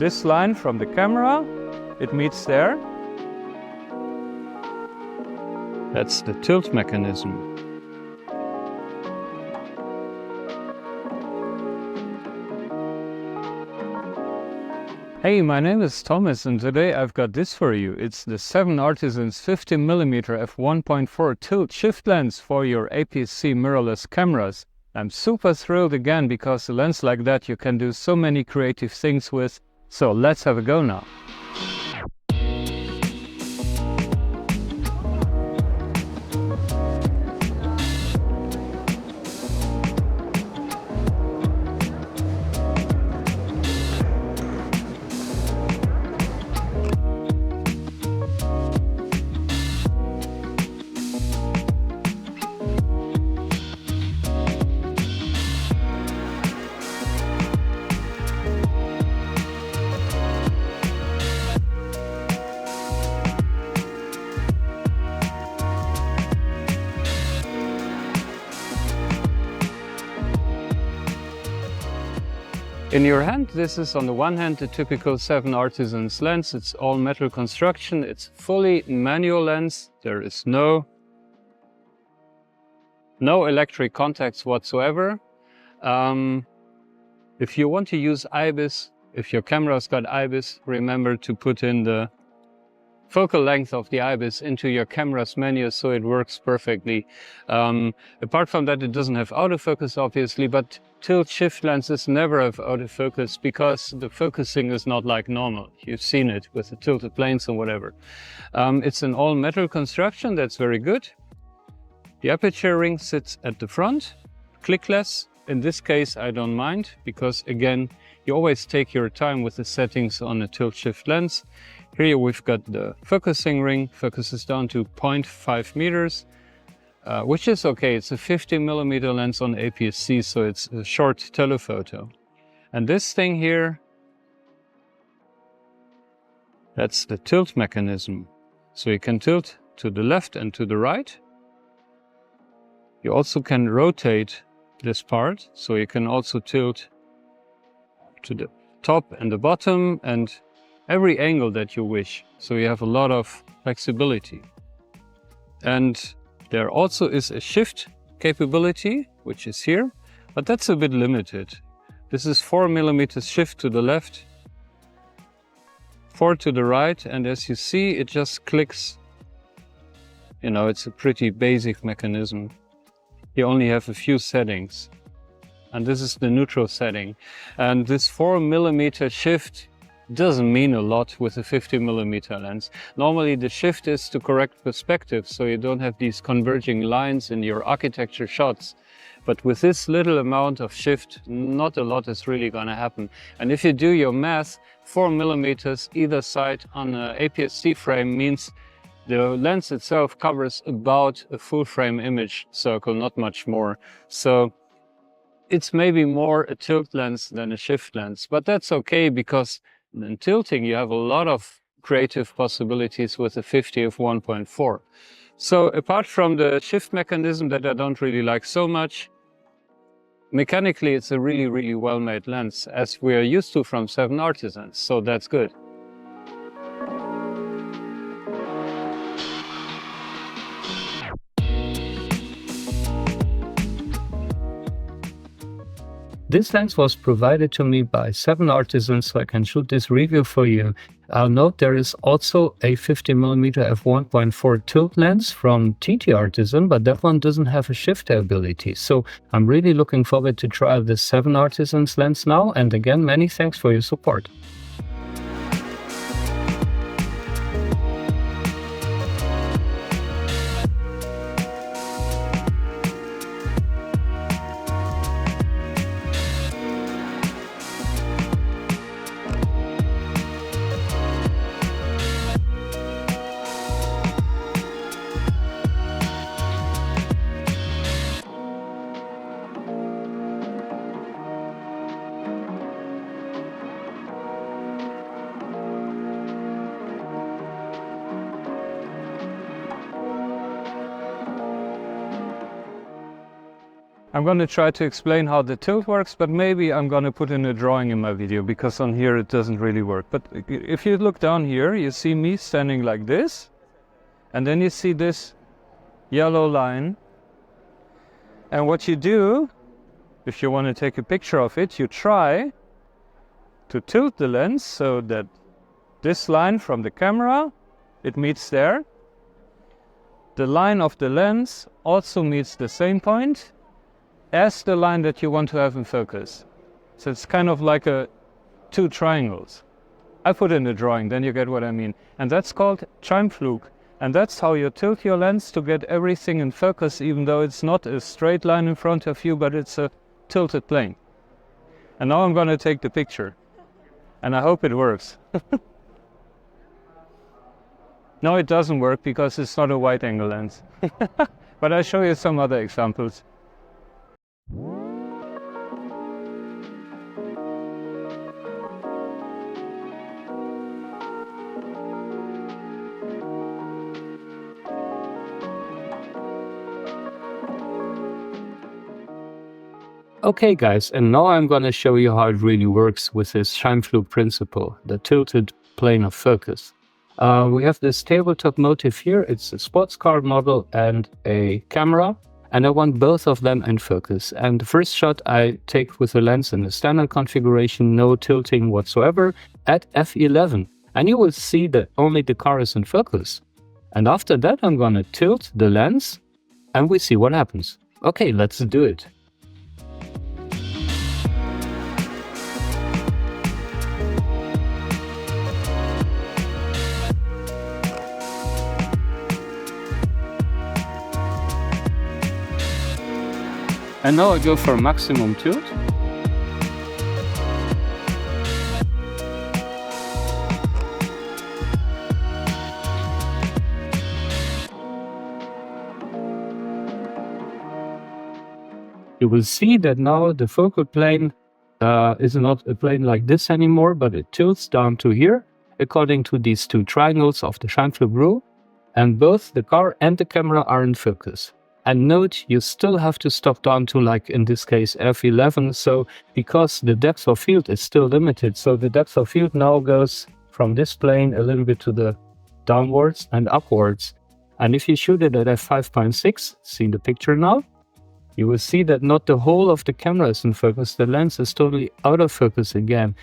this line from the camera, it meets there. That's the tilt mechanism. Hey, my name is Thomas and today I've got this for you. It's the 7 Artisans 50mm f1.4 tilt shift lens for your APS-C mirrorless cameras. I'm super thrilled again because a lens like that you can do so many creative things with. So let's have a go now. In your hand, this is on the one hand the typical 7 Artisans lens. It's all metal construction, it's fully manual lens. There is no electric contacts whatsoever. If you want to use IBIS, if your camera's got IBIS, remember to put in the focal length of the IBIS into your camera's menu so it works perfectly. Apart from that, it doesn't have autofocus obviously, but tilt shift lenses never have autofocus because the focusing is not like normal. You've seen it with the tilted planes and whatever. It's an all metal construction, that's very good. The aperture ring sits at the front, clickless. In this case I don't mind because again you always take your time with the settings on a tilt shift lens. Here we've got the focusing ring, focuses down to 0.5 meters, which is okay. It's a 50mm lens on APS-C, so it's a short telephoto. And this thing here, that's the tilt mechanism. So you can tilt to the left and to the right. You also can rotate this part, so you can also tilt to the top and the bottom and every angle that you wish. So you have a lot of flexibility. And there also is a shift capability, which is here, but that's a bit limited. This is 4mm shift to the left, 4 to the right, and as you see, it just clicks. You know, it's a pretty basic mechanism. You only have a few settings. And this is the neutral setting. And this 4mm shift doesn't mean a lot with a 50mm lens. Normally the shift is to correct perspective, so you don't have these converging lines in your architecture shots. But with this little amount of shift, not a lot is really gonna happen. And if you do your math, 4mm either side on an APS-C frame means the lens itself covers about a full frame image circle, not much more. So it's maybe more a tilt lens than a shift lens, but that's okay because in tilting you have a lot of creative possibilities with a 50 f1.4. So apart from the shift mechanism that I don't really like so much, mechanically it's a really well-made lens as we are used to from 7 Artisans, so that's good. This lens was provided to me by 7 Artisans, so I can shoot this review for you. I'll note there is also a 50mm f1.4 tilt lens from TT Artisan, but that one doesn't have a shift ability. So I'm really looking forward to try the 7 Artisans lens now, and again, many thanks for your support. I'm going to try to explain how the tilt works, but maybe I'm going to put in a drawing in my video, because on here it doesn't really work. But if you look down here, you see me standing like this, and then you see this yellow line. And what you do, if you want to take a picture of it, you try to tilt the lens so that this line from the camera, it meets there. The line of the lens also meets the same point as the line that you want to have in focus. So it's kind of like two triangles. I put in the drawing, then you get what I mean. And that's called Scheimpflug. And that's how you tilt your lens to get everything in focus, even though it's not a straight line in front of you, but it's a tilted plane. And now I'm going to take the picture. And I hope it works. No, it doesn't work because it's not a wide angle lens. But I'll show you some other examples. Okay guys, and now I'm going to show you how it really works with this Scheimpflug principle, the tilted plane of focus. We have this tabletop motif here. It's a sports car model and a camera, and I want both of them in focus. And the first shot I take with the lens in the standard configuration, no tilting whatsoever, at f11. And you will see that only the car is in focus. And after that I'm going to tilt the lens and we see what happens. Okay, let's do it. And now I go for maximum tilt. You will see that now the focal plane is not a plane like this anymore, but it tilts down to here, according to these two triangles of the Scheimpflug rule, and both the car and the camera are in focus. And note, you still have to stop down to, like in this case, f11, so because the depth of field is still limited, so the depth of field now goes from this plane a little bit to the downwards and upwards. And if you shoot it at f5.6, see the picture now, you will see that not the whole of the camera is in focus, the lens is totally out of focus again.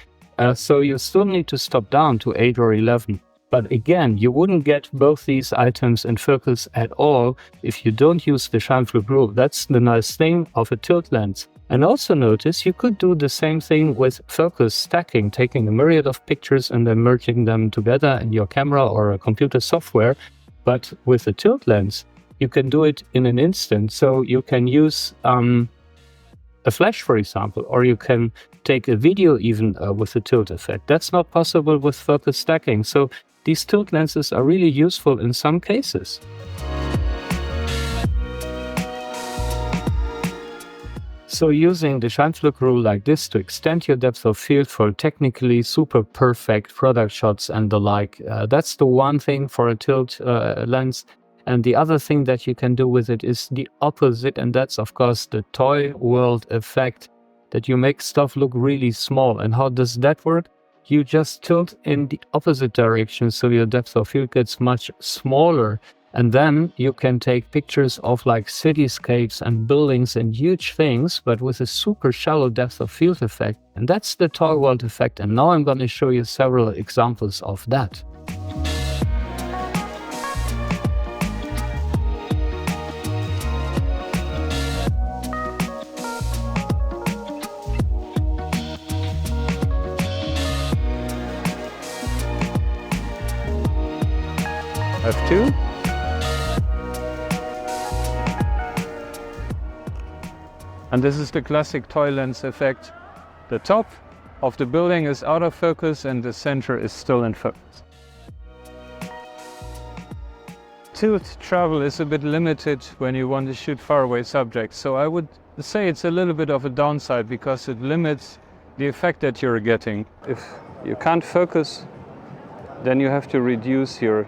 So you still need to stop down to 8 or 11. But again, you wouldn't get both these items in focus at all if you don't use the Scheimpflug rule. That's the nice thing of a tilt lens. And also notice you could do the same thing with focus stacking, taking a myriad of pictures and then merging them together in your camera or a computer software. But with a tilt lens, you can do it in an instant. So you can use a flash, for example, or you can take a video even with a tilt effect. That's not possible with focus stacking. So these tilt lenses are really useful in some cases. So using the Scheimpflug rule like this to extend your depth of field for technically super perfect product shots and the like, that's the one thing for a tilt lens. And the other thing that you can do with it is the opposite, and that's of course the toy world effect, that you make stuff look really small. And how does that work? You just tilt in the opposite direction, so your depth of field gets much smaller. And then you can take pictures of like cityscapes and buildings and huge things, but with a super shallow depth of field effect. And that's the toy world effect. And now I'm going to show you several examples of that. F2. And this is the classic toy lens effect. The top of the building is out of focus and the center is still in focus. Tilt travel is a bit limited when you want to shoot faraway subjects, so I would say it's a little bit of a downside because it limits the effect that you're getting. If you can't focus, then you have to reduce your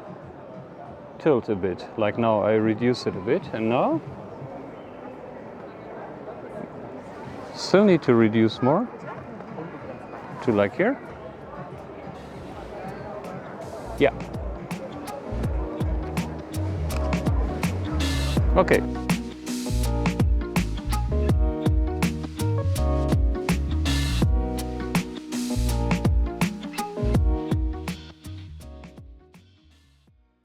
tilt a bit. Like now I reduce it a bit, and now still need to reduce more to like here. Yeah. Okay.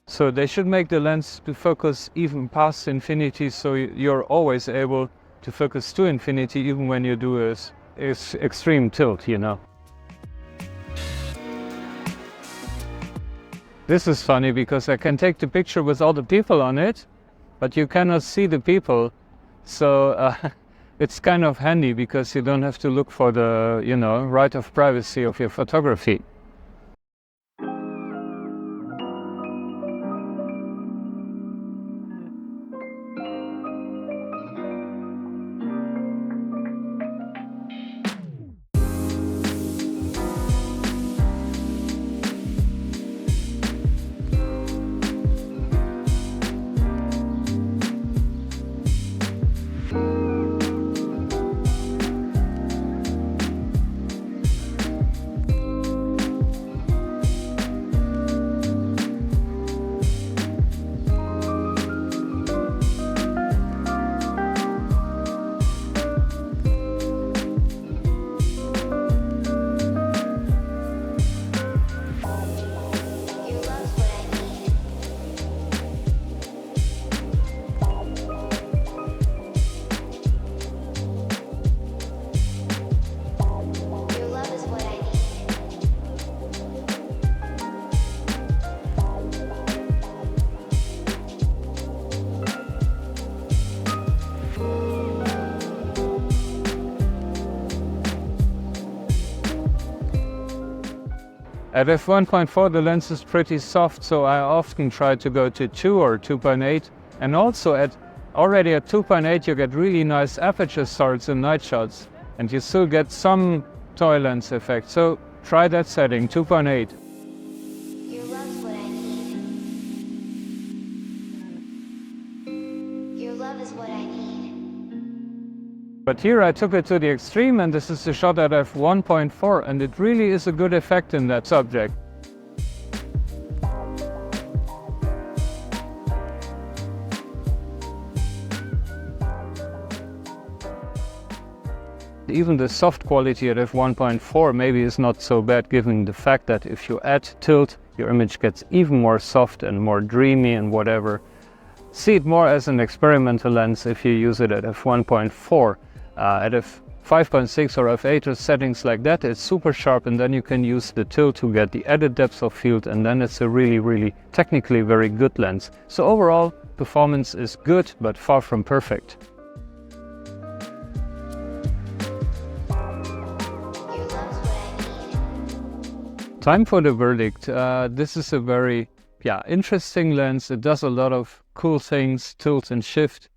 So they should make the lens to focus even past infinity, so you're always able to focus to infinity even when you do a extreme tilt, you know. This is funny because I can take the picture with all the people on it, but you cannot see the people. So it's kind of handy because you don't have to look for the, you know, right of privacy of your photography. At f1.4 the lens is pretty soft, so I often try to go to 2 or 2.8, and also already at 2.8 you get really nice aperture starts in night shots, and you still get some toy lens effect, so try that setting, 2.8. Your love's what I need. Your love is what I need. But here I took it to the extreme, and this is the shot at f1.4, and it really is a good effect in that subject. Even the soft quality at f1.4 maybe is not so bad, given the fact that if you add tilt, your image gets even more soft and more dreamy and whatever. See it more as an experimental lens if you use it at f1.4. At f5.6 or f8 or settings like that, it's super sharp, and then you can use the tilt to get the added depth of field, and then it's a really technically very good lens. So overall, performance is good, but far from perfect. Your love's what I need. Time for the verdict. This is a very interesting lens. It does a lot of cool things, tilt and shift.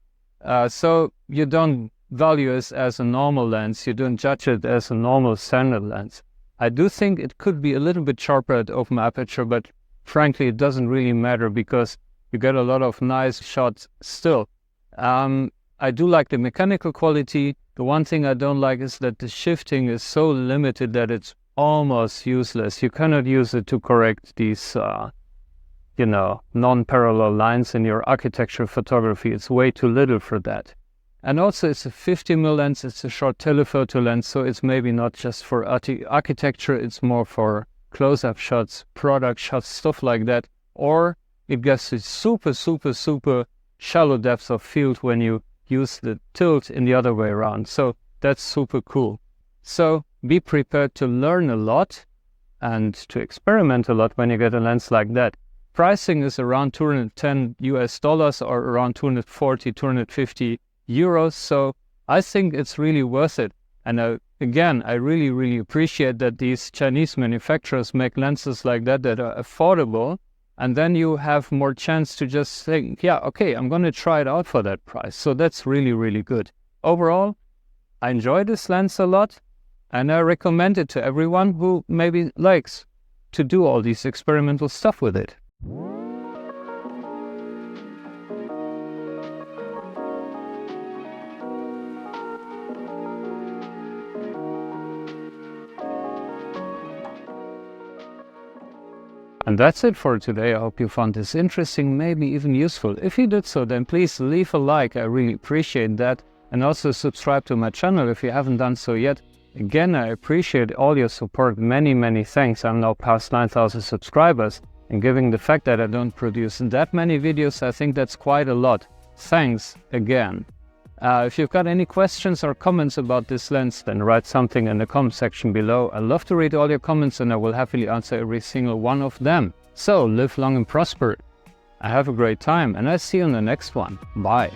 So you don't value it as a normal lens, you don't judge it as a normal standard lens. I do think it could be a little bit sharper at open aperture, but frankly it doesn't really matter because you get a lot of nice shots still. I do like the mechanical quality. The one thing I don't like is that the shifting is so limited that it's almost useless. You cannot use it to correct these non-parallel lines in your architecture photography. It's way too little for that. And also it's a 50mm lens, it's a short telephoto lens, so it's maybe not just for architecture, it's more for close-up shots, product shots, stuff like that. Or it gets a super shallow depth of field when you use the tilt in the other way around. So that's super cool. So be prepared to learn a lot and to experiment a lot when you get a lens like that. Pricing is around $210 or around 240, 250 euros, so I think it's really worth it. And again, I really appreciate that these Chinese manufacturers make lenses like that are affordable, and then you have more chance to just think, yeah, okay, I'm going to try it out for that price. So that's really good. Overall, I enjoy this lens a lot, and I recommend it to everyone who maybe likes to do all these experimental stuff with it. And that's it for today. I hope you found this interesting, maybe even useful. If you did so, then please leave a like. I really appreciate that. And also subscribe to my channel if you haven't done so yet. Again, I appreciate all your support. Many thanks. I'm now past 9,000 subscribers. And given the fact that I don't produce that many videos, I think that's quite a lot. Thanks again. If you've got any questions or comments about this lens, then write something in the comment section below. I love to read all your comments and I will happily answer every single one of them. So live long and prosper. Have a great time and I'll see you in the next one. Bye.